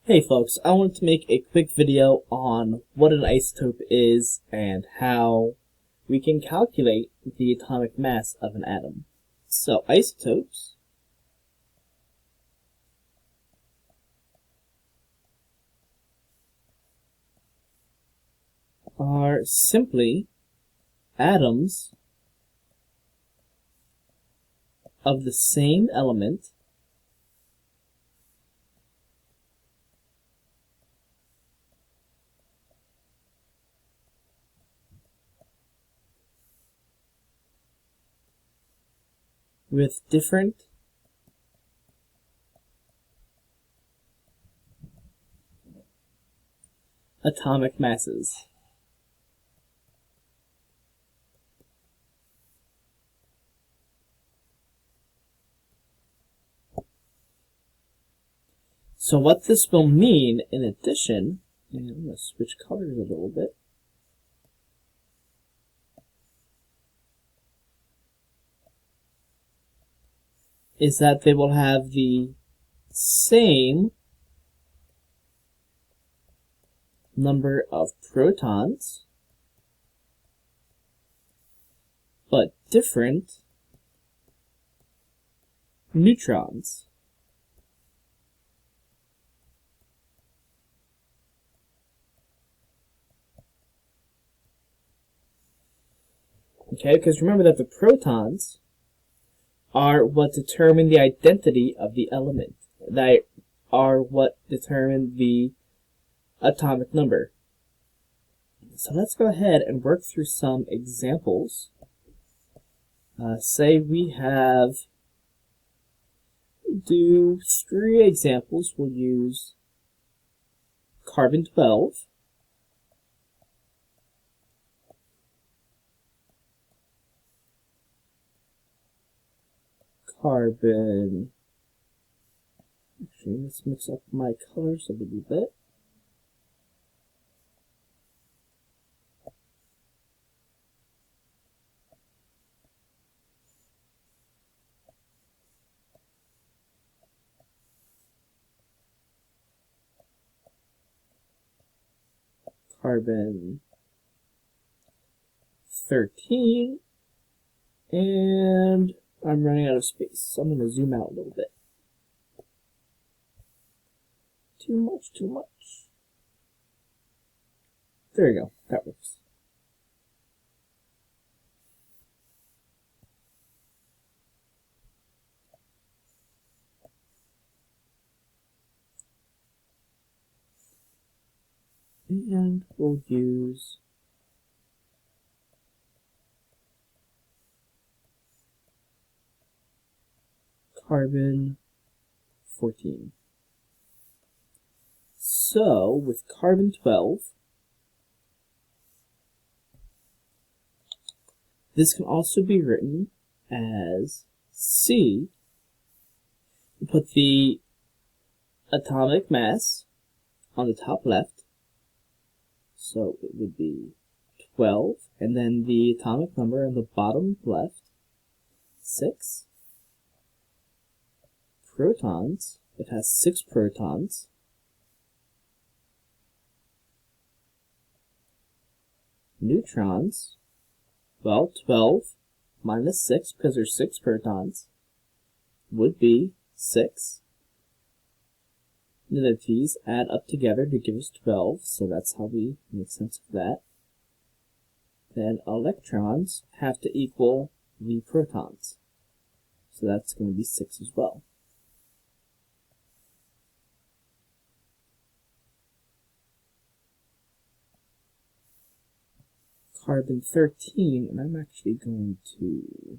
Hey folks, I wanted to make a quick video on what an isotope is and how we can calculate the atomic mass of an atom. So isotopes are simply atoms of the same element with different atomic masses. So what this will mean in addition, and I'm going to switch colors a little bit, is that they will have the same number of protons, but different neutrons. Okay, because remember that the protons are what determine the identity of the element. They are what determine the atomic number. So let's go ahead and work through some examples. Say we do 3 examples. We'll use carbon-12, carbon, actually let's mix up my colors a little bit. Carbon 13, and I'm running out of space, so I'm going to zoom out a little bit. Too much. There you go, that works. And we'll use carbon 14. So, with carbon 12, this can also be written as C. We put the atomic mass on the top left, so it would be 12, and then the atomic number on the bottom left, 6. Protons, it has 6 protons. Neutrons, well, 12 minus 6, because there's 6 protons, would be 6. And then these add up together to give us 12, so that's how we make sense of that. Then electrons have to equal the protons, so that's going to be 6 as well. Carbon 13, and I'm actually going to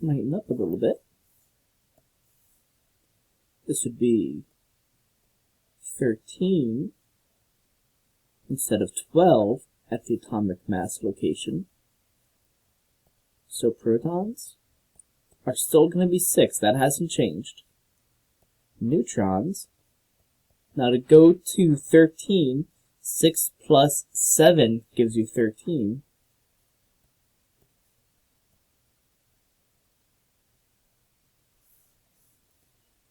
lighten up a little bit. This would be 13 instead of 12 at the atomic mass location. So protons are still going to be 6. That hasn't changed. Neutrons, now to go to 13, 6 plus 7 gives you 13.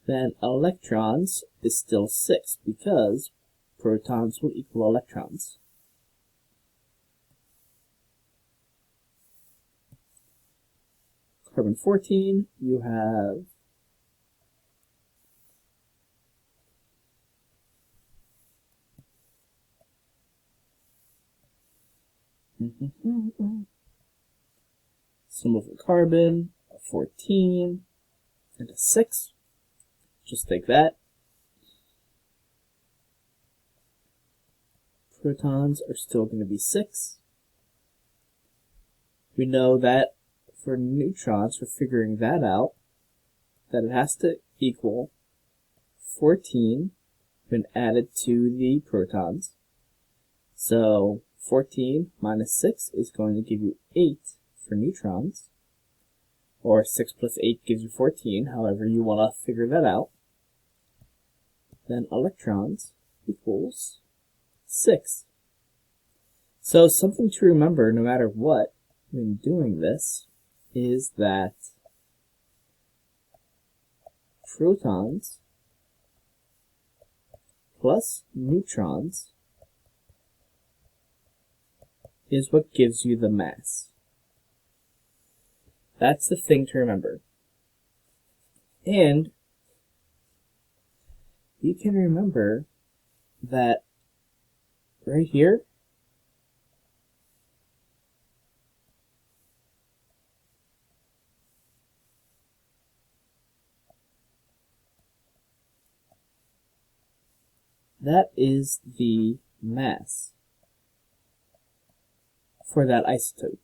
Then electrons is still 6 because protons will equal electrons. Carbon 14, you have symbol for carbon, a 14, and a 6. Just take that. Protons are still going to be 6. We know that for neutrons, for figuring that out, that it has to equal 14 when added to the protons. So 14 minus 6 is going to give you 8 for neutrons, or 6 plus 8 gives you 14, however you want to figure that out. Then electrons equals 6. So something to remember no matter what when doing this is that protons plus neutrons is what gives you the mass. That's the thing to remember. And you can remember that right here, that is the mass for that isotope.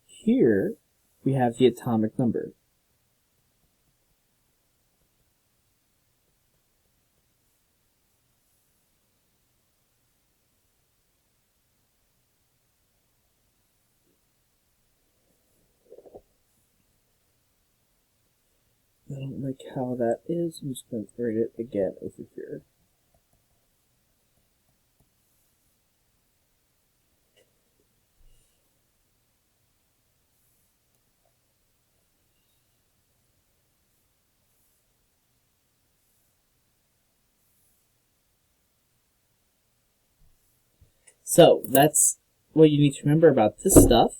Here we have the atomic number. I don't like how that is. I'm just going to write it again over here. So that's what you need to remember about this stuff.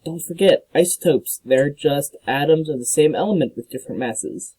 Don't forget, isotopes, they're just atoms of the same element with different masses.